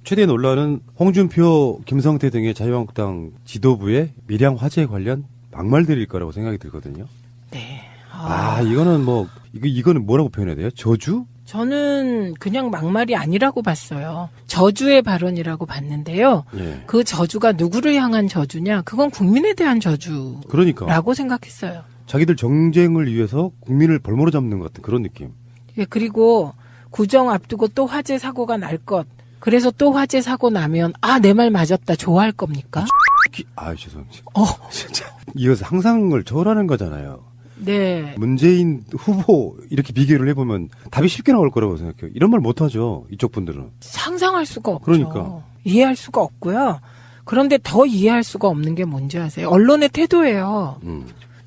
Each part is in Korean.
최대 논란은 홍준표, 김성태 등의 자유한국당 지도부의 밀양 화재 관련 막말들일 거라고 생각이 들거든요. 네. 이거는 이거는 뭐라고 표현해야 돼요? 저주? 저는 그냥 막말이 아니라고 봤어요. 저주의 발언이라고 봤는데요. 예. 그 저주가 누구를 향한 저주냐? 그건 국민에 대한 저주라고 그러니까. 생각했어요. 자기들 정쟁을 위해서 국민을 벌모로 잡는 것 같은 그런 느낌. 예, 그리고 구정 앞두고 또 화재 사고가 날 것. 그래서 또 화재 사고 나면 내 말 맞았다 좋아할 겁니까? 죄송합니다. 진짜 이거 상상을 초월하는 거잖아요. 네. 문재인 후보 이렇게 비교를 해보면 답이 쉽게 나올 거라고 생각해요. 이런 말 못하죠. 이쪽 분들은. 상상할 수가 없죠. 그러니까. 이해할 수가 없고요. 그런데 더 이해할 수가 없는 게 뭔지 아세요? 언론의 태도예요.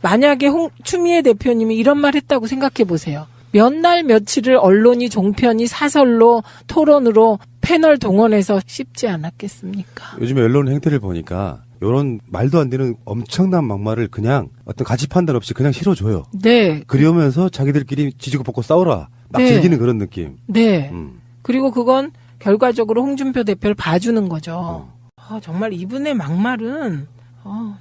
만약에 추미애 대표님이 이런 말 했다고 생각해 보세요. 몇 날 며칠을 언론이 종편이 사설로 토론으로 패널 동원해서 씹지 않았겠습니까? 요즘에 언론 행태를 보니까 이런 말도 안 되는 엄청난 막말을 그냥 어떤 가치 판단 없이 그냥 실어줘요. 네. 그러면서 자기들끼리 지지고 볶고 싸우라. 막 네. 즐기는 그런 느낌. 네. 그리고 그건 결과적으로 홍준표 대표를 봐주는 거죠. 정말 이분의 막말은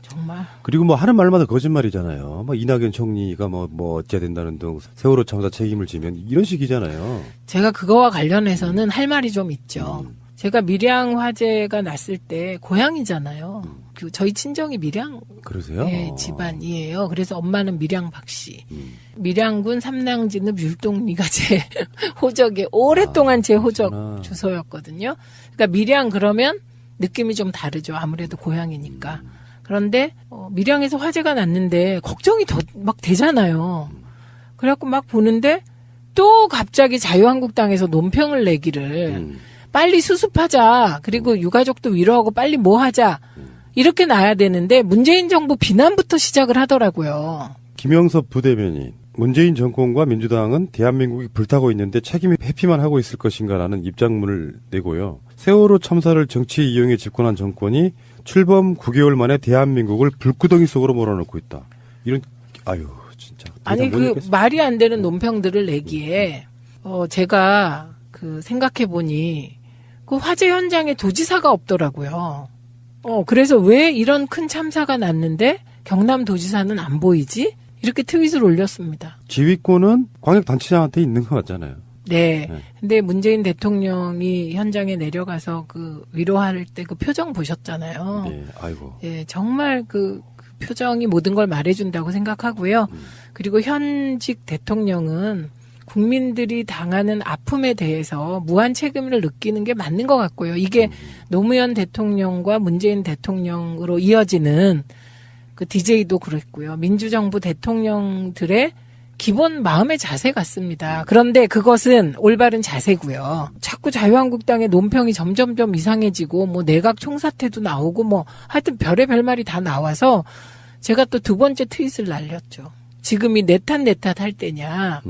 정말. 그리고 하는 말마다 거짓말이잖아요. 이낙연 총리가 어째야 된다는 등 세월호 참사 책임을 지면 이런 식이잖아요. 제가 그거와 관련해서는 할 말이 좀 있죠. 제가 밀양 화재가 났을 때 고향이잖아요. 저희 친정이 밀양 그러세요? 네, 집안이에요. 그래서 엄마는 밀양 박씨. 밀양군 삼랑진읍 율동리가 제 호적에 오랫동안 제 호적 그렇구나. 주소였거든요. 그러니까 밀양 그러면 느낌이 좀 다르죠. 아무래도 고향이니까. 그런데 밀양에서 화재가 났는데 걱정이 더 막 되잖아요. 그래갖고 막 보는데 또 갑자기 자유한국당에서 논평을 내기를 빨리 수습하자. 그리고 유가족도 위로하고 빨리 뭐 하자. 이렇게 나야 되는데 문재인 정부 비난부터 시작을 하더라고요. 김영섭 부대변인. 문재인 정권과 민주당은 대한민국이 불타고 있는데 책임이 회피만 하고 있을 것인가라는 입장문을 내고요. 세월호 참사를 정치에 이용해 집권한 정권이 출범 9개월 만에 대한민국을 불구덩이 속으로 몰아넣고 있다. 이런 진짜. 아니 말이 안 되는 논평들을 내기에 제가 생각해 보니 그 화재 현장에 도지사가 없더라고요. 그래서 왜 이런 큰 참사가 났는데 경남도지사는 안 보이지? 이렇게 트윗을 올렸습니다. 지휘권은 광역단체장한테 있는 것 같잖아요. 네. 근데 문재인 대통령이 현장에 내려가서 위로할 때 그 표정 보셨잖아요. 네, 아이고. 예, 정말 그 표정이 모든 걸 말해준다고 생각하고요. 그리고 현직 대통령은 국민들이 당하는 아픔에 대해서 무한 책임을 느끼는 게 맞는 것 같고요. 이게 노무현 대통령과 문재인 대통령으로 이어지는 그 DJ도 그랬고요. 민주정부 대통령들의 기본 마음의 자세 같습니다. 그런데 그것은 올바른 자세고요. 자꾸 자유한국당의 논평이 점점점 이상해지고 내각 총사퇴도 나오고 하여튼 별의별 말이 다 나와서 제가 또 두 번째 트윗을 날렸죠. 지금이 내 탓 할 때냐.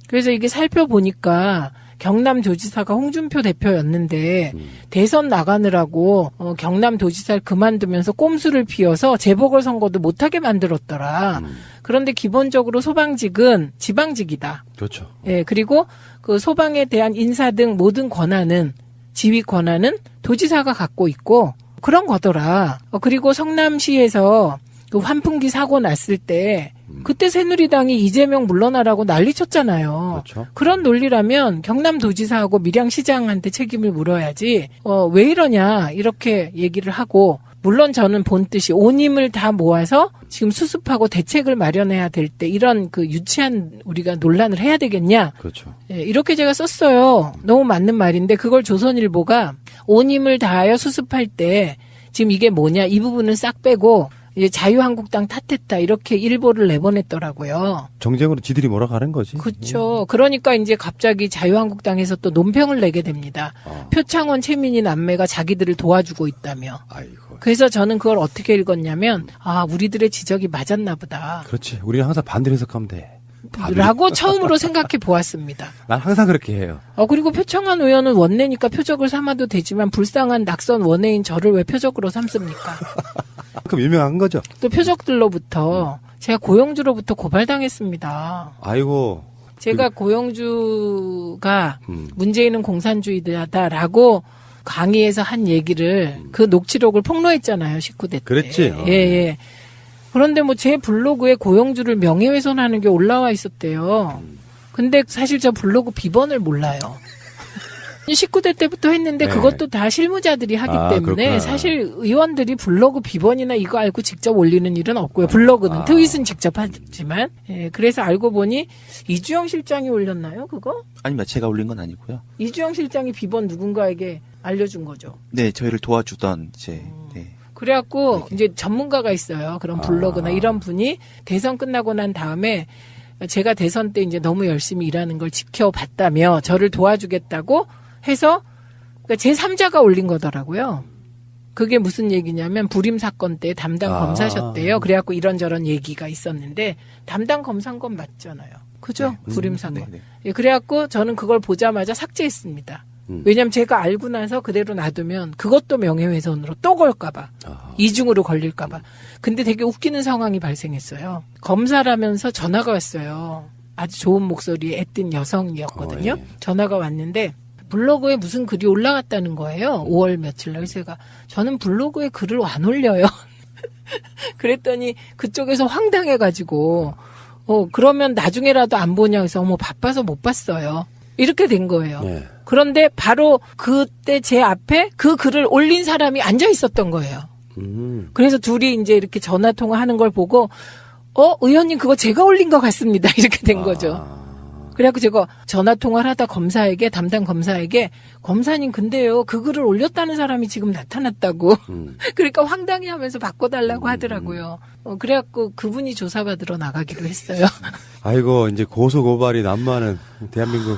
그래서 이게 살펴보니까 경남도지사가 홍준표 대표였는데 대선 나가느라고 경남도지사를 그만두면서 꼼수를 피워서 재보궐선거도 못하게 만들었더라. 그런데 기본적으로 소방직은 지방직이다. 그렇죠. 예, 그리고 그 소방에 대한 인사 등 모든 권한은 지휘 권한은 도지사가 갖고 있고 그런 거더라. 그리고 성남시에서 그 환풍기 사고 났을 때 그때 새누리당이 이재명 물러나라고 난리 쳤잖아요. 그렇죠. 그런 논리라면 경남도지사하고 밀양시장한테 책임을 물어야지 왜 이러냐 이렇게 얘기를 하고 물론 저는 본 뜻이 온 힘을 다 모아서 지금 수습하고 대책을 마련해야 될 때 이런 유치한 우리가 논란을 해야 되겠냐. 그렇죠. 예, 이렇게 제가 썼어요. 너무 맞는 말인데 그걸 조선일보가 온 힘을 다하여 수습할 때 지금 이게 뭐냐 이 부분은 싹 빼고 이제 자유한국당 탓했다 이렇게 일보를 내보냈더라고요. 정쟁으로 지들이 몰아가는 거지. 그렇죠. 그러니까 이제 갑자기 자유한국당에서 또 논평을 내게 됩니다. 표창원, 최민희 남매가 자기들을 도와주고 있다며. 아이고. 그래서 저는 그걸 어떻게 읽었냐면 우리들의 지적이 맞았나 보다. 그렇지. 우리는 항상 반대로 해석하면 돼. 라고 처음으로 생각해 보았습니다. 난 항상 그렇게 해요. 그리고 표창원 의원은 원내니까 표적을 삼아도 되지만 불쌍한 낙선 원내인 저를 왜 표적으로 삼습니까? 그럼 유명한 거죠. 또 표적들로부터 제가 고영주로부터 고발당했습니다. 아이고. 제가 고영주가 문재인은 공산주의자다라고 강의에서 한 얘기를 그 녹취록을 폭로했잖아요. 19대 때. 그랬지. 예. 그런데 뭐 제 블로그에 고영주를 명예훼손하는 게 올라와 있었대요. 근데 사실 저 블로그 비번을 몰라요. 19대 때부터 했는데 네. 그것도 다 실무자들이 하기 때문에 그렇구나. 사실 의원들이 블로그 비번이나 이거 알고 직접 올리는 일은 없고요. 블로그는 트윗은 직접 하지만 그래서 알고 보니 이주영 실장이 올렸나요? 그거? 아닙니다. 제가 올린 건 아니고요. 이주영 실장이 비번 누군가에게 알려준 거죠. 네, 저희를 도와주던 이제 네. 그래갖고 이제 전문가가 있어요. 그런 블로그나 이런 분이 대선 끝나고 난 다음에 제가 대선 때 이제 너무 열심히 일하는 걸 지켜봤다며 저를 도와주겠다고 해서 그러니까 제3자가 올린 거더라고요. 그게 무슨 얘기냐면 불임 사건 때 담당 검사셨대요. 그래갖고 이런저런 얘기가 있었는데 담당 검사인 건 맞잖아요. 그죠? 불임 사건. 네. 예, 그래갖고 저는 그걸 보자마자 삭제했습니다. 왜냐면 제가 알고 나서 그대로 놔두면 그것도 명예훼손으로 또 걸까봐. 이중으로 걸릴까봐. 근데 되게 웃기는 상황이 발생했어요. 검사라면서 전화가 왔어요. 아주 좋은 목소리의 애띤 여성이었거든요. 전화가 왔는데 블로그에 무슨 글이 올라갔다는 거예요. 5월 며칠 날. 그래서 제가 저는 블로그에 글을 안 올려요. 그랬더니 그쪽에서 황당해가지고 그러면 나중에라도 안 보냐 해서 바빠서 못 봤어요. 이렇게 된 거예요. 네. 그런데 바로 그때 제 앞에 그 글을 올린 사람이 앉아 있었던 거예요. 그래서 둘이 이제 이렇게 전화 통화하는 걸 보고 의원님 그거 제가 올린 것 같습니다. 이렇게 된 거죠. 그래갖고 제가 전화 통화를 하다 담당 검사에게 검사님 근데요 그 글을 올렸다는 사람이 지금 나타났다고 그러니까 황당해하면서 바꿔달라고 하더라고요. 그래갖고 그분이 조사받으러 나가기로 했어요. 아이고 이제 고소 고발이 난무하는 대한민국.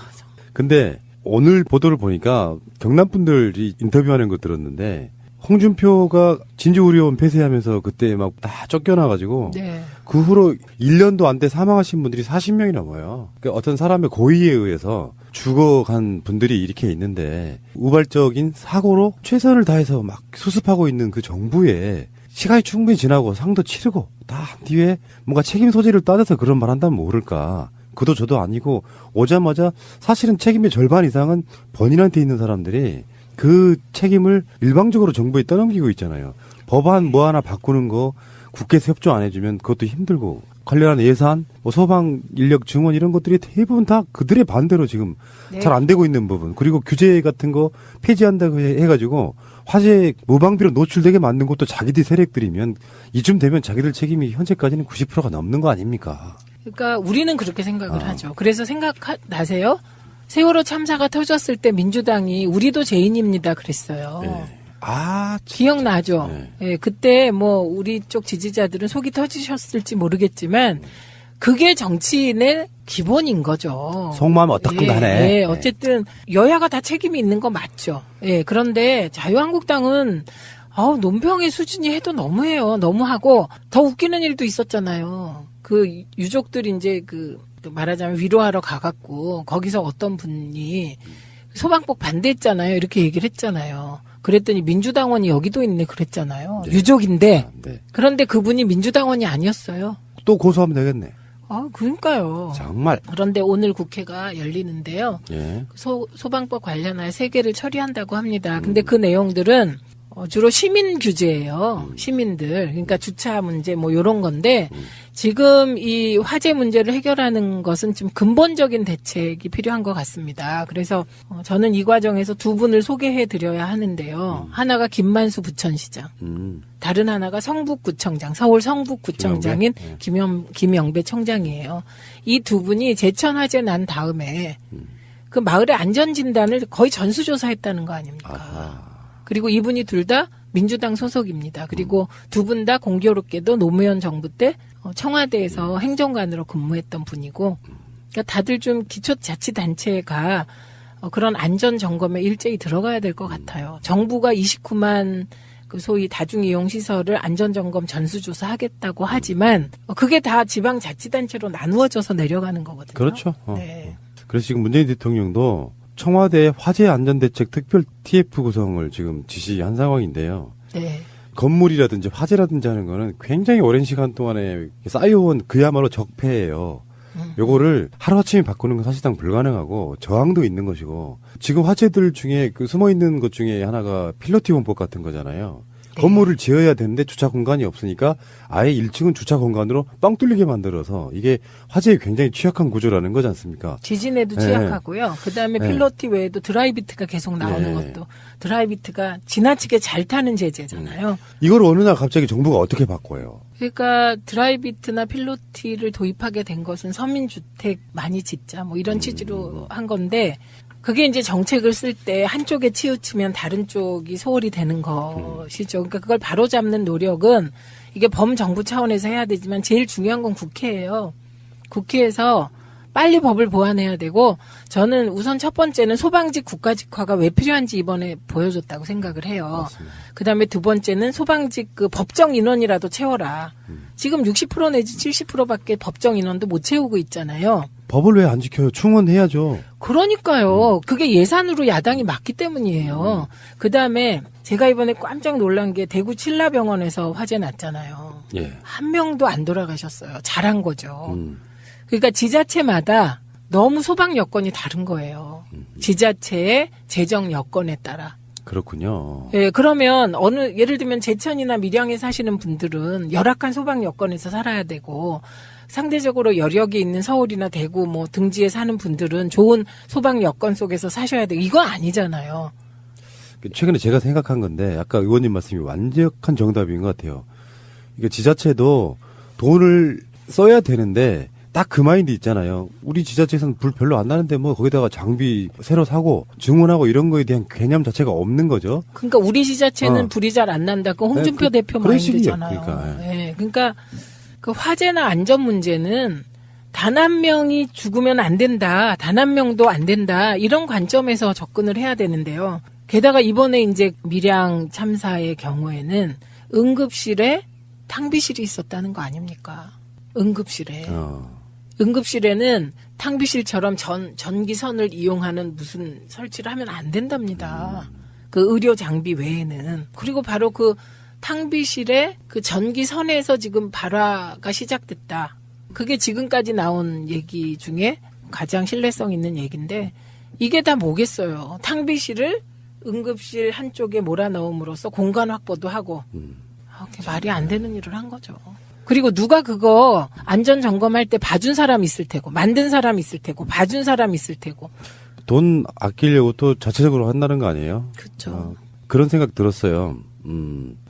근데 오늘 보도를 보니까 경남 분들이 인터뷰하는 거 들었는데 홍준표가 진주의료원 폐쇄하면서 그때 막 다 쫓겨나가지고 네. 그 후로 1년도 안 돼 사망하신 분들이 40명이 넘어요. 그러니까 어떤 사람의 고의에 의해서 죽어간 분들이 이렇게 있는데 우발적인 사고로 최선을 다해서 막 수습하고 있는 그 정부에 시간이 충분히 지나고 상도 치르고 다 한 뒤에 뭔가 책임 소재를 따져서 그런 말 한다면 모를까. 그도 저도 아니고 오자마자 사실은 책임의 절반 이상은 본인한테 있는 사람들이 그 책임을 일방적으로 정부에 떠넘기고 있잖아요. 법안 뭐 하나 바꾸는 거 국회에서 협조 안 해주면 그것도 힘들고 관련한 예산, 소방 인력 증원 이런 것들이 대부분 다 그들의 반대로 지금 네. 잘 안 되고 있는 부분. 그리고 규제 같은 거 폐지한다고 해가지고 화재 무방비로 노출되게 만든 것도 자기들 세력들이면 이쯤 되면 자기들 책임이 현재까지는 90%가 넘는 거 아닙니까? 그러니까 우리는 그렇게 생각을 하죠. 그래서 생각나세요? 세월호 참사가 터졌을 때 민주당이 우리도 죄인입니다 그랬어요. 네. 기억나죠? 네. 예, 그때 우리 쪽 지지자들은 속이 터지셨을지 모르겠지만 그게 정치인의 기본인 거죠. 속마음 어떻든 간에. 예, 어쨌든 여야가 다 책임이 있는 거 맞죠. 예, 그런데 자유한국당은 논평의 수준이 해도 너무해요. 너무하고 더 웃기는 일도 있었잖아요. 그 유족들이 이제 말하자면 위로하러 가갖고 거기서 어떤 분이 소방법 반대했잖아요. 이렇게 얘기를 했잖아요. 그랬더니 민주당원이 여기도 있네 그랬잖아요. 네. 유족인데 네. 그런데 그분이 민주당원이 아니었어요. 또 고소하면 되겠네. 그러니까요. 정말. 그런데 오늘 국회가 열리는데요. 예. 소방법 관련하여 3개를 처리한다고 합니다. 근데 그 내용들은 주로 시민 규제예요. 시민들. 그러니까 주차 문제 요런 건데 지금 이 화재 문제를 해결하는 것은 좀 근본적인 대책이 필요한 것 같습니다. 그래서 저는 이 과정에서 두 분을 소개해 드려야 하는데요. 하나가 김만수 부천시장. 다른 하나가 성북구청장, 서울 성북구청장인 김영배 청장이에요. 이 두 분이 제천 화재 난 다음에 그 마을의 안전진단을 거의 전수조사했다는 거 아닙니까? 그리고 이분이 둘 다 민주당 소속입니다. 그리고 두 분 다 공교롭게도 노무현 정부 때 청와대에서 행정관으로 근무했던 분이고, 그러니까 다들 좀 기초자치단체가 그런 안전점검에 일제히 들어가야 될 것 같아요. 정부가 29만 그 소위 다중이용시설을 안전점검 전수조사 하겠다고 하지만 그게 다 지방자치단체로 나누어져서 내려가는 거거든요. 그렇죠. 네. 그래서 지금 문재인 대통령도 청와대 화재 안전대책 특별 TF 구성을 지금 지시한 상황인데요. 네. 건물이라든지 화재라든지 하는 거는 굉장히 오랜 시간 동안에 쌓여온 그야말로 적폐예요. 요거를 하루아침에 바꾸는 건 사실상 불가능하고 저항도 있는 것이고 지금 화제들 중에 그 숨어있는 것 중에 하나가 필로티 원법 같은 거잖아요. 네. 건물을 지어야 되는데 주차 공간이 없으니까 아예 1층은 주차 공간으로 뻥 뚫리게 만들어서 이게 화재에 굉장히 취약한 구조라는 거지 않습니까? 지진에도 네. 취약하고요. 그다음에 네. 필로티 외에도 드라이비트가 계속 나오는 네. 것도 드라이비트가 지나치게 잘 타는 제재잖아요. 이걸 어느 날 갑자기 정부가 어떻게 바꿔요? 그러니까 드라이비트나 필로티를 도입하게 된 것은 서민주택 많이 짓자 뭐 이런 취지로 한 건데 그게 이제 정책을 쓸 때 한쪽에 치우치면 다른 쪽이 소홀히 되는 것이죠. 그러니까 그걸 바로잡는 노력은 이게 범정부 차원에서 해야 되지만 제일 중요한 건 국회예요. 국회에서 빨리 법을 보완해야 되고 저는 우선 첫 번째는 소방직 국가직화가 왜 필요한지 이번에 보여줬다고 생각을 해요. 그다음에 두 번째는 소방직 그 법정 인원이라도 채워라. 지금 60% 내지 70%밖에 법정 인원도 못 채우고 있잖아요. 법을 왜 안 지켜요? 충원해야죠. 그러니까요. 그게 예산으로 야당이 막기 때문이에요. 그다음에 제가 이번에 깜짝 놀란 게 대구 칠라병원에서 화재 났잖아요. 예. 한 명도 안 돌아가셨어요. 잘한 거죠. 그러니까 지자체마다 너무 소방 여건이 다른 거예요. 지자체의 재정 여건에 따라. 그렇군요. 예, 그러면 예를 들면 제천이나 밀양에 사시는 분들은 열악한 소방 여건에서 살아야 되고 상대적으로 여력이 있는 서울이나 대구 뭐 등지에 사는 분들은 좋은 소방 여건 속에서 사셔야 되고 이거 아니잖아요. 최근에 제가 생각한 건데 아까 의원님 말씀이 완벽한 정답인 것 같아요. 이게 지자체도 돈을 써야 되는데 딱 그 마인드 있잖아요. 우리 지자체에서는 불 별로 안 나는데 뭐 거기다가 장비 새로 사고 증원하고 이런 거에 대한 개념 자체가 없는 거죠. 그러니까 우리 지자체는 불이 잘 안 난다. 그 홍준표 네, 대표 그런 식이에요. 마인드잖아요. 그러니까, 예, 그러니까 그 화재나 안전 문제는 단 한 명이 죽으면 안 된다. 단 한 명도 안 된다. 이런 관점에서 접근을 해야 되는데요. 게다가 이번에 이제 밀양 참사의 경우에는 응급실에 탕비실이 있었다는 거 아닙니까? 응급실에. 응급실에는 탕비실처럼 전기선을 이용하는 무슨 설치를 하면 안 된답니다. 그 의료 장비 외에는. 그리고 바로 그 탕비실에 그 전기선에서 지금 발화가 시작됐다. 그게 지금까지 나온 얘기 중에 가장 신뢰성 있는 얘기인데 이게 다 뭐겠어요. 탕비실을 응급실 한쪽에 몰아넣음으로써 공간 확보도 하고 말이 안 되는 일을 한 거죠. 그리고 누가 그거 안전 점검할 때 봐준 사람 있을 테고 만든 사람 있을 테고 봐준 사람 있을 테고 돈 아끼려고 또 자체적으로 한다는 거 아니에요? 그렇죠. 그런 생각 들었어요.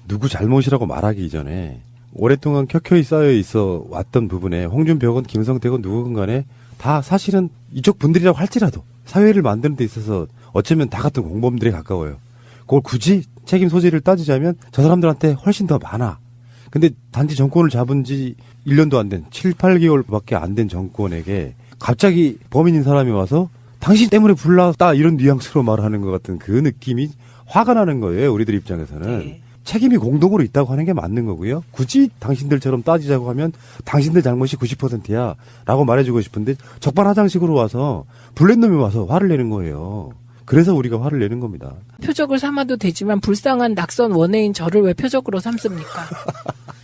누구 잘못이라고 말하기 이전에 오랫동안 켜켜이 쌓여 있어 왔던 부분에 홍준표건 김성태건 누구건 간에 다 사실은 이쪽 분들이라고 할지라도 사회를 만드는 데 있어서 어쩌면 다 같은 공범들에 가까워요. 그걸 굳이 책임 소재를 따지자면 저 사람들한테 훨씬 더 많아. 근데 단지 정권을 잡은 지 1년도 안 된 7, 8개월밖에 안 된 정권에게 갑자기 범인인 사람이 와서 당신 때문에 불났다 이런 뉘앙스로 말하는 것 같은 그 느낌이 화가 나는 거예요. 우리들 입장에서는. 네. 책임이 공동으로 있다고 하는 게 맞는 거고요. 굳이 당신들처럼 따지자고 하면 당신들 잘못이 90%야 라고 말해주고 싶은데 적반하장식으로 와서 블랙 놈이 와서 화를 내는 거예요. 그래서 우리가 화를 내는 겁니다. 표적을 삼아도 되지만 불쌍한 낙선 원해인 저를 왜 표적으로 삼습니까?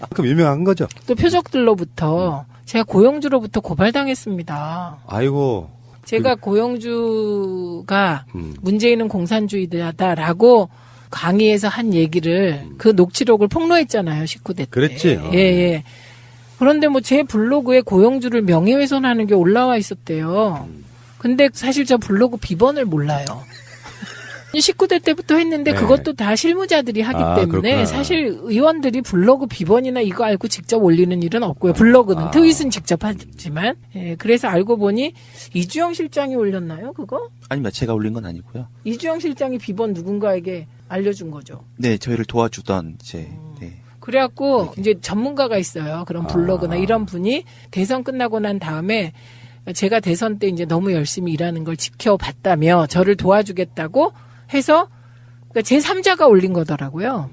그럼 유명한 거죠. 또 표적들로부터 제가 고영주로부터 고발당했습니다. 아이고. 제가 고영주가 문재인은 공산주의자다라고 강의에서 한 얘기를 그 녹취록을 폭로했잖아요. 19대 때. 그랬지. 예. 그런데 뭐 제 블로그에 고영주를 명예훼손하는 게 올라와 있었대요. 근데 사실 저 블로그 비번을 몰라요. 19대 때부터 했는데 네. 그것도 다 실무자들이 하기 때문에 그렇구나. 사실 의원들이 블로그 비번이나 이거 알고 직접 올리는 일은 없고요. 블로그는 트윗은 직접 하지만 그래서 알고 보니 이주영 실장이 올렸나요 그거? 아닙니다. 제가 올린 건 아니고요. 이주영 실장이 비번 누군가에게 알려준 거죠. 네, 저희를 도와주던 이제 네. 그래갖고 이제 전문가가 있어요. 그런 블로그나 이런 분이 대선 끝나고 난 다음에 제가 대선 때 이제 너무 열심히 일하는 걸 지켜봤다며 저를 도와주겠다고 해서 그러니까 제3자가 올린 거더라고요.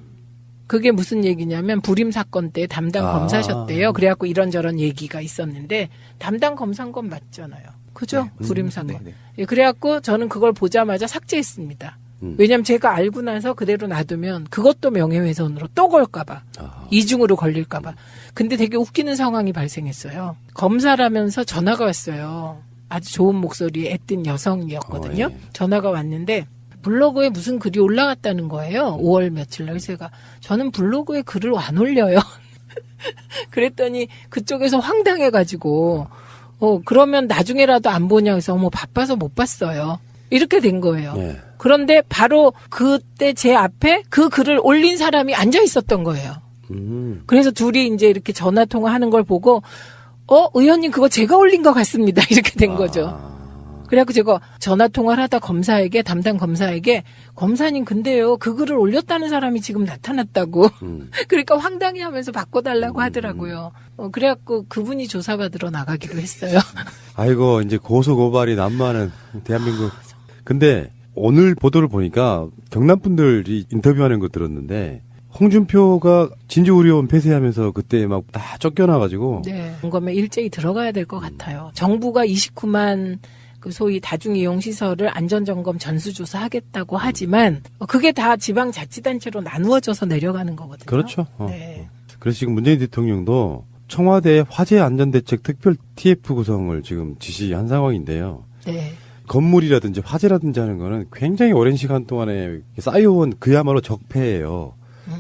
그게 무슨 얘기냐면 불임 사건 때 담당 검사셨대요. 그래갖고 이런저런 얘기가 있었는데 담당 검사인 건 맞잖아요. 그죠? 불임 사건. 네. 예, 그래갖고 저는 그걸 보자마자 삭제했습니다. 왜냐면 제가 알고 나서 그대로 놔두면 그것도 명예훼손으로 또 걸까봐. 이중으로 걸릴까봐. 근데 되게 웃기는 상황이 발생했어요. 검사라면서 전화가 왔어요. 아주 좋은 목소리의 애띤 여성이었거든요. 전화가 왔는데 블로그에 무슨 글이 올라갔다는 거예요. 5월 며칠 날. 그래서 제가 저는 블로그에 글을 안 올려요. 그랬더니 그쪽에서 황당해가지고 그러면 나중에라도 안 보냐 해서 바빠서 못 봤어요. 이렇게 된 거예요. 예. 그런데 바로 그때 제 앞에 그 글을 올린 사람이 앉아 있었던 거예요. 그래서 둘이 이제 이렇게 전화 통화하는 걸 보고 의원님 그거 제가 올린 것 같습니다. 이렇게 된 거죠. 그래갖고 제가 전화 통화를 하다 담당 검사에게 검사님 근데요 그 글을 올렸다는 사람이 지금 나타났다고 그러니까 황당해하면서 바꿔달라고 하더라고요. 그래갖고 그분이 조사받으러 나가기로 했어요. 아이고 이제 고소 고발이 난무하는 대한민국. 근데 오늘 보도를 보니까 경남 분들이 인터뷰하는 거 들었는데 홍준표가 진주의료원 폐쇄하면서 그때 막 다 쫓겨나가지고. 네. 공검에 일제히 들어가야 될 것 같아요. 정부가 29만 그 소위 다중이용시설을 안전점검 전수조사하겠다고 하지만 그게 다 지방자치단체로 나누어져서 내려가는 거거든요. 그렇죠. 네. 그래서 지금 문재인 대통령도 청와대 화재안전대책 특별 TF 구성을 지금 지시한 상황인데요. 네. 건물이라든지 화재라든지 하는 거는 굉장히 오랜 시간 동안에 쌓여온 그야말로 적폐예요.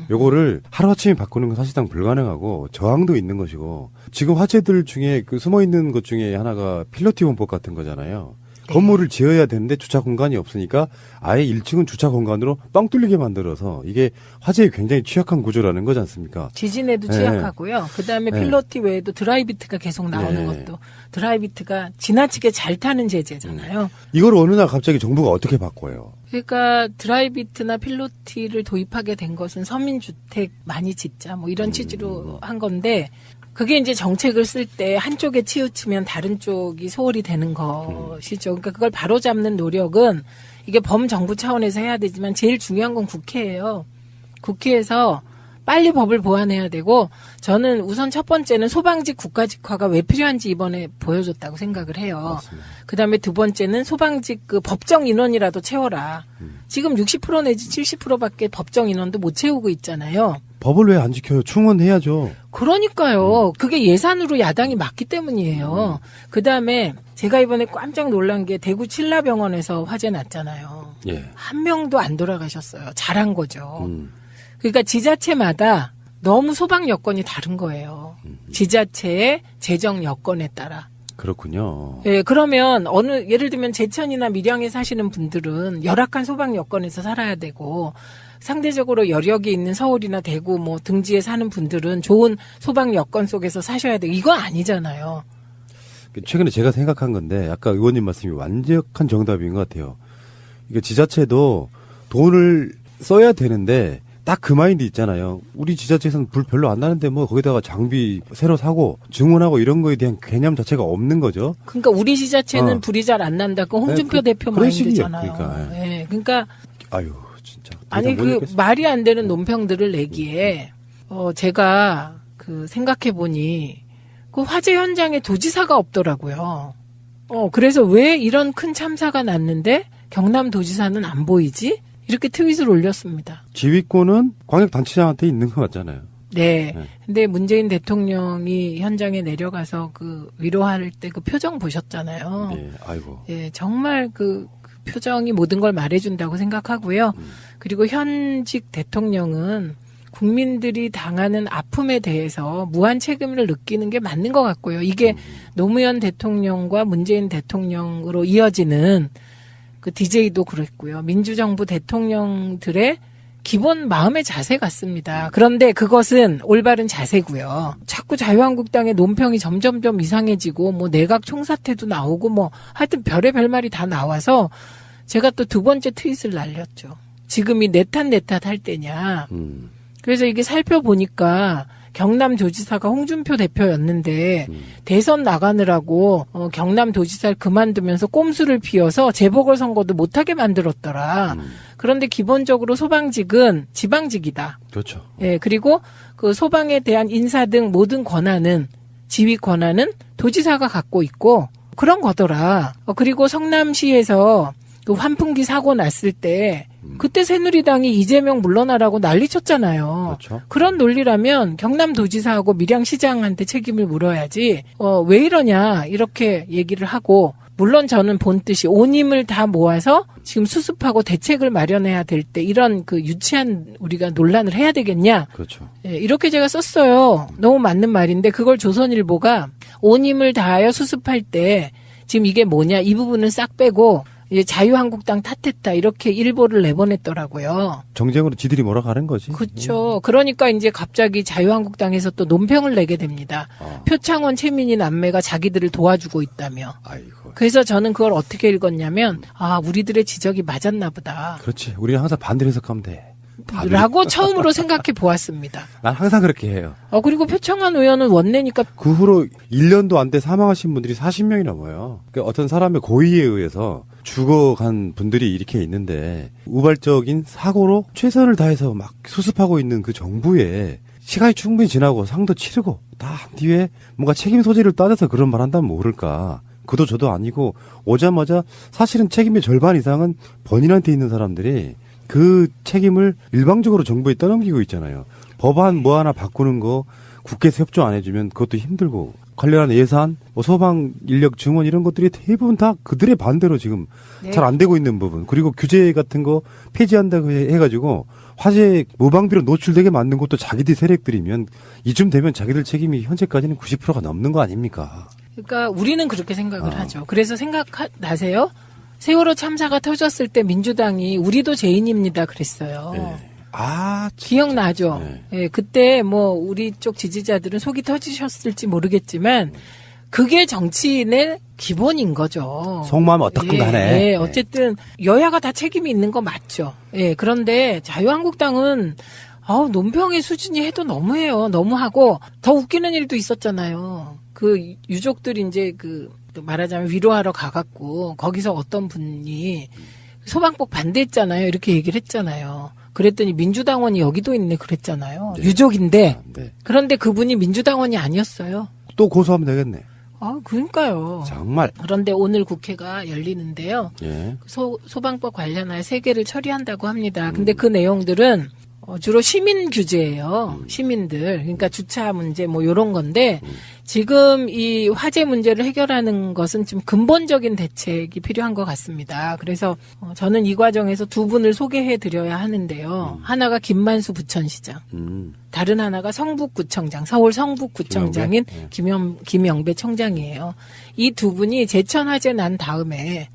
요거를 하루아침에 바꾸는 건 사실상 불가능하고 저항도 있는 것이고 지금 화재들 중에 그 숨어있는 것 중에 하나가 필로티 원법 같은 거잖아요. 네. 건물을 지어야 되는데 주차 공간이 없으니까 아예 1층은 주차 공간으로 뻥 뚫리게 만들어서 이게 화재에 굉장히 취약한 구조라는 거지 않습니까? 지진에도 네. 취약하고요. 그다음에 필로티 외에도 드라이비트가 계속 나오는 것도 드라이비트가 지나치게 잘 타는 제재잖아요. 이걸 어느 날 갑자기 정부가 어떻게 바꿔요? 그러니까 드라이비트나 필로티를 도입하게 된 것은 서민주택 많이 짓자 뭐 이런 취지로 한 건데 그게 이제 정책을 쓸 때 한쪽에 치우치면 다른 쪽이 소홀히 되는 것이죠. 그러니까 그걸 바로잡는 노력은 이게 범정부 차원에서 해야 되지만 제일 중요한 건 국회예요. 국회에서 빨리 법을 보완해야 되고 저는 우선 첫 번째는 소방직 국가직화가 왜 필요한지 이번에 보여줬다고 생각을 해요. 그다음에 두 번째는 소방직 그 법정 인원이라도 채워라. 지금 60% 내지 70%밖에 법정 인원도 못 채우고 있잖아요. 법을 왜 안 지켜요? 충원해야죠. 그러니까요. 그게 예산으로 야당이 막기 때문이에요. 그다음에 제가 이번에 깜짝 놀란 게 대구 칠라병원에서 화재 났잖아요. 예. 한 명도 안 돌아가셨어요. 잘한 거죠. 그러니까 지자체마다 너무 소방 여건이 다른 거예요. 지자체의 재정 여건에 따라. 그렇군요. 예, 그러면 예를 들면 제천이나 밀양에 사시는 분들은 열악한 소방 여건에서 살아야 되고 상대적으로 여력이 있는 서울이나 대구 뭐 등지에 사는 분들은 좋은 소방 여건 속에서 사셔야 되고 이거 아니잖아요. 최근에 제가 생각한 건데 아까 의원님 말씀이 완벽한 정답인 것 같아요. 이게 지자체도 돈을 써야 되는데 딱 그 마인드 있잖아요. 우리 지자체에서는 불 별로 안 나는데 뭐 거기다가 장비 새로 사고 증원하고 이런 거에 대한 개념 자체가 없는 거죠. 그러니까 우리 지자체는 불이 잘 안 난다. 그 홍준표 대표 마인드잖아요. 그러니까. 네, 그러니까 아유 진짜. 아니 그 말이 안 되는 논평들을 내기에 제가 그 생각해 보니 그 화재 현장에 도지사가 없더라고요. 그래서 왜 이런 큰 참사가 났는데 경남도지사는 안 보이지? 이렇게 트윗을 올렸습니다. 지휘권은 광역단체장한테 있는 것 같잖아요. 네. 근데 문재인 대통령이 현장에 내려가서 그 위로할 때 그 표정 보셨잖아요. 네, 아이고. 예, 정말 그 표정이 모든 걸 말해준다고 생각하고요. 그리고 현직 대통령은 국민들이 당하는 아픔에 대해서 무한 책임을 느끼는 게 맞는 것 같고요. 이게 노무현 대통령과 문재인 대통령으로 이어지는 그 DJ도 그랬고요. 민주정부 대통령들의 기본 마음의 자세 같습니다. 그런데 그것은 올바른 자세고요. 자꾸 자유한국당의 논평이 점점점 이상해지고 뭐 내각 총사퇴도 나오고 뭐 하여튼 별의별 말이 다 나와서 제가 또 두 번째 트윗을 날렸죠. 지금이 내 탓 할 때냐. 그래서 이게 살펴보니까 경남도지사가 홍준표 대표였는데 대선 나가느라고 경남도지사를 그만두면서 꼼수를 피워서 재보궐선거도 못하게 만들었더라. 그런데 기본적으로 소방직은 지방직이다. 그렇죠. 예, 그리고 그 소방에 대한 인사 등 모든 권한은 지휘 권한은 도지사가 갖고 있고 그런 거더라. 그리고 성남시에서 그 환풍기 사고 났을 때 그때 새누리당이 이재명 물러나라고 난리쳤잖아요. 그렇죠. 그런 논리라면 경남도지사하고 밀양시장한테 책임을 물어야지. 왜 이러냐 이렇게 얘기를 하고, 물론 저는 본뜻이 온 힘을 다 모아서 지금 수습하고 대책을 마련해야 될 때 이런 그 유치한 우리가 논란을 해야 되겠냐. 그렇죠. 예, 이렇게 제가 썼어요. 너무 맞는 말인데 그걸 조선일보가 온 힘을 다하여 수습할 때 지금 이게 뭐냐 이 부분은 싹 빼고 이제 자유한국당 탓했다 이렇게 일보를 내보냈더라고요. 정쟁으로 지들이 몰아가는 거지. 그렇죠. 그러니까 이제 갑자기 자유한국당에서 또 논평을 내게 됩니다. 표창원, 최민희 남매가 자기들을 도와주고 있다며. 아이고. 그래서 저는 그걸 어떻게 읽었냐면 우리들의 지적이 맞았나 보다. 그렇지. 우리는 항상 반대로 해석하면 돼. 라고 처음으로 생각해 보았습니다. 난 항상 그렇게 해요. 그리고 표창원 의원은 원내니까 그 후로 1년도 안 돼 사망하신 분들이 40명이 넘어요. 그러니까 어떤 사람의 고의에 의해서 죽어간 분들이 이렇게 있는데 우발적인 사고로 최선을 다해서 막 수습하고 있는 그 정부에 시간이 충분히 지나고 상도 치르고 다 한 뒤에 뭔가 책임 소재를 따져서 그런 말 한다면 모를까. 그도 저도 아니고 오자마자 사실은 책임의 절반 이상은 본인한테 있는 사람들이 그 책임을 일방적으로 정부에 떠넘기고 있잖아요. 법안 뭐 하나 바꾸는 거 국회에서 협조 안 해주면 그것도 힘들고 관련한 예산, 소방 인력 증원 이런 것들이 대부분 다 그들의 반대로 지금 네. 잘 안 되고 있는 부분. 그리고 규제 같은 거 폐지한다고 해가지고 화재 무방비로 노출되게 만든 것도 자기들 세력들이면 이쯤 되면 자기들 책임이 현재까지는 90%가 넘는 거 아닙니까? 그러니까 우리는 그렇게 생각을 하죠. 그래서 생각나세요? 세월호 참사가 터졌을 때 민주당이 우리도 죄인입니다 그랬어요. 네. 기억나죠? 네. 예, 그때 뭐 우리 쪽 지지자들은 속이 터지셨을지 모르겠지만 그게 정치인의 기본인 거죠. 속마음 어떻든 간에. 예, 어쨌든 여야가 다 책임이 있는 거 맞죠. 예, 그런데 자유한국당은 논평의 수준이 해도 너무해요. 너무하고 더 웃기는 일도 있었잖아요. 그 유족들이 이제 말하자면 위로하러 가갖고 거기서 어떤 분이 소방법 반대했잖아요. 이렇게 얘기를 했잖아요. 그랬더니 민주당원이 여기도 있네 그랬잖아요. 네. 유족인데. 네. 그런데 그분이 민주당원이 아니었어요. 또 고소하면 되겠네. 그러니까요. 정말. 그런데 오늘 국회가 열리는데요. 예. 소방법 관련하여 3개를 처리한다고 합니다. 근데 그 내용들은 주로 시민 규제예요. 시민들. 그러니까 주차 문제 뭐 이런 건데 지금 이 화재 문제를 해결하는 것은 좀 근본적인 대책이 필요한 것 같습니다. 그래서 저는 이 과정에서 두 분을 소개해 드려야 하는데요. 하나가 김만수 부천시장. 다른 하나가 성북구청장, 서울 성북구청장인 김영배 청장이에요. 이 두 분이 제천 화재 난 다음에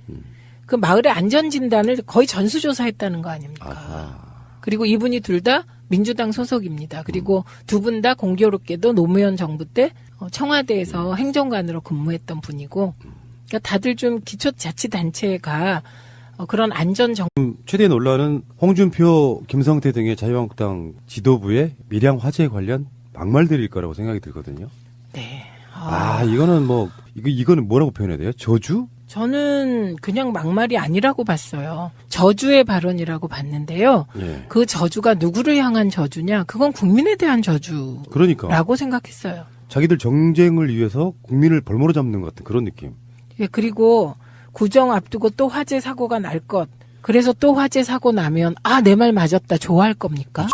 그 마을의 안전진단을 거의 전수조사했다는 거 아닙니까? 그리고 이분이 둘 다 민주당 소속입니다. 그리고 두 분 다 공교롭게도 노무현 정부 때 청와대에서 행정관으로 근무했던 분이고, 그러니까 다들 좀 기초자치단체가 그런 최대 논란은 홍준표, 김성태 등의 자유한국당 지도부의 밀양 화재 관련 막말들일 거라고 생각이 들거든요. 네. 이거는 이거는 뭐라고 표현해야 돼요? 저주? 저는 그냥 막말이 아니라고 봤어요. 저주의 발언이라고 봤는데요. 예. 그 저주가 누구를 향한 저주냐? 그건 국민에 대한 저주라고 그러니까. 생각했어요. 자기들 정쟁을 위해서 국민을 벌모로 잡는 것 같은 그런 느낌. 예, 그리고 구정 앞두고 또 화재 사고가 날 것. 그래서 또 화재 사고 나면 내 말 맞았다 좋아할 겁니까?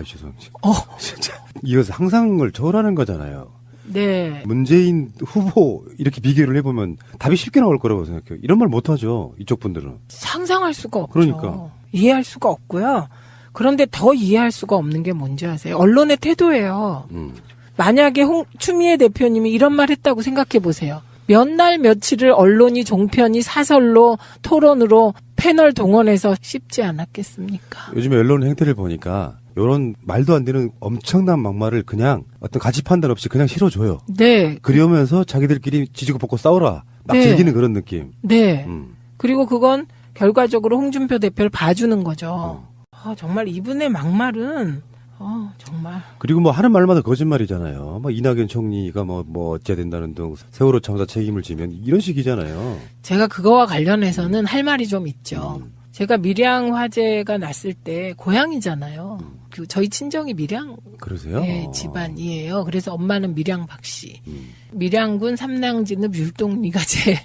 죄송합니다. 진짜 이것은 상상을 초월하는 거잖아요. 네. 문재인 후보 이렇게 비교를 해보면 답이 쉽게 나올 거라고 생각해요. 이런 말 못하죠. 이쪽 분들은. 상상할 수가 없죠. 그러니까. 이해할 수가 없고요. 그런데 더 이해할 수가 없는 게 뭔지 아세요? 언론의 태도예요. 만약에 추미애 대표님이 이런 말 했다고 생각해 보세요. 몇 날 며칠을 언론이 종편이 사설로 토론으로 패널 동원해서 씹지 않았겠습니까? 요즘에 언론 행태를 보니까 이런 말도 안 되는 엄청난 막말을 그냥 어떤 가치 판단 없이 그냥 실어줘요. 네. 그러면서 자기들끼리 지지고 볶고 싸우라. 막 네. 즐기는 그런 느낌. 네. 그리고 그건 결과적으로 홍준표 대표를 봐주는 거죠. 정말 이분의 막말은 정말. 그리고 뭐 하는 말마다 거짓말이잖아요. 막 이낙연 총리가 뭐 어째야 된다는 등 세월호 참사 책임을 지면 이런 식이잖아요. 제가 그거와 관련해서는 할 말이 좀 있죠. 제가 밀양 화재가 났을 때 고향이잖아요. 그 저희 친정이 밀양 그러세요? 네, 집안이에요. 그래서 엄마는 밀양 박씨. 밀양군 삼랑진읍 율동리가 제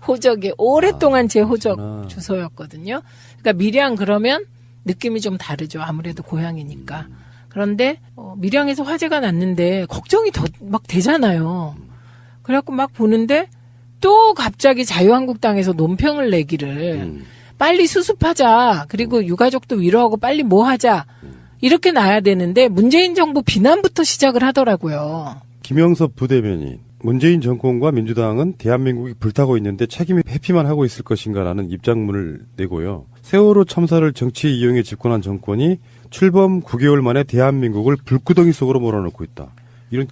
호적에 오랫동안 제 호적 그렇구나. 주소였거든요. 그러니까 밀양 그러면 느낌이 좀 다르죠. 아무래도 고향이니까. 그런데 밀양에서 화재가 났는데 걱정이 더 막 되잖아요. 그래갖고 막 보는데 또 갑자기 자유한국당에서 논평을 내기를 빨리 수습하자. 그리고 유가족도 위로하고 빨리 뭐 하자. 이렇게 나야 되는데 문재인 정부 비난부터 시작을 하더라고요. 김영섭 부대변인, 문재인 정권과 민주당은 대한민국이 불타고 있는데 책임이 회피만 하고 있을 것인가라는 입장문을 내고요. 세월호 참사를 정치 이용에 집권한 정권이 출범 9개월 만에 대한민국을 불구덩이 속으로 몰아넣고 있다. 이런